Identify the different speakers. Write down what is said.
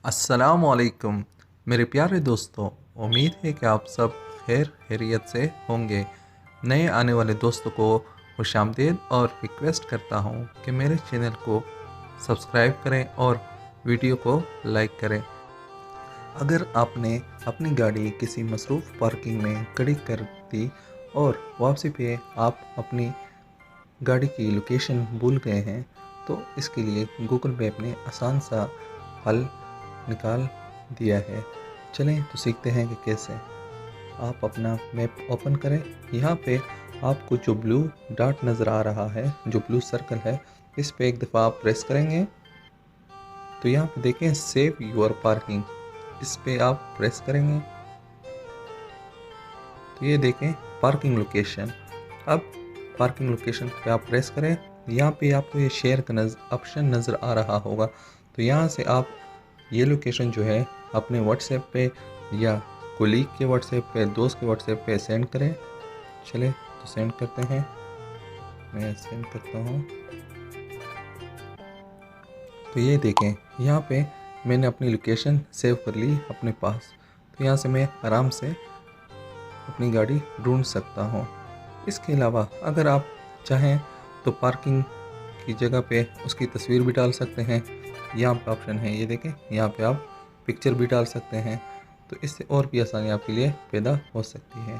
Speaker 1: अस्सलामुअलैकुम मेरे प्यारे दोस्तों। उम्मीद है कि आप सब खैरियत से होंगे। नए आने वाले दोस्तों को खुशामदीद और रिक्वेस्ट करता हूँ कि मेरे चैनल को सब्सक्राइब करें और वीडियो को लाइक करें। अगर आपने अपनी गाड़ी किसी मसरूफ़ पार्किंग में खड़ी कर दी और वापसी पे आप अपनी गाड़ी की लोकेशन भूल गए हैं, तो इसके लिए गूगल मैप ने आसान सा हल निकाल दिया है। चलें तो सीखते हैं कि कैसे। आप अपना मैप ओपन करें। यहाँ पे आपको जो ब्लू डॉट नज़र आ रहा है, जो ब्लू सर्कल है, इस पे एक दफ़ा आप प्रेस करेंगे तो यहाँ पे देखें सेव योर पार्किंग, इस पे आप प्रेस करेंगे तो ये देखें पार्किंग लोकेशन। अब पार्किंग लोकेशन पे आप प्रेस करें। यहाँ पे आपको ये शेयर का ऑप्शन नज़र आ रहा होगा, तो यहाँ से आप ये लोकेशन जो है अपने व्हाट्सएप पे या कोलीग के व्हाट्सएप पे, दोस्त के व्हाट्सएप पे सेंड करें। चले तो सेंड करते हैं। मैं सेंड करता हूँ। तो ये देखें यहाँ पे मैंने अपनी लोकेशन सेव कर ली अपने पास, तो यहाँ से मैं आराम से अपनी गाड़ी ढूंढ सकता हूँ। इसके अलावा अगर आप चाहें तो पार्किंग की जगह पे उसकी तस्वीर भी डाल सकते हैं। यहाँ पे ऑप्शन है, ये देखें, यहाँ पे आप पिक्चर भी डाल सकते हैं। तो इससे और भी आसानी आपके लिए पैदा हो सकती है।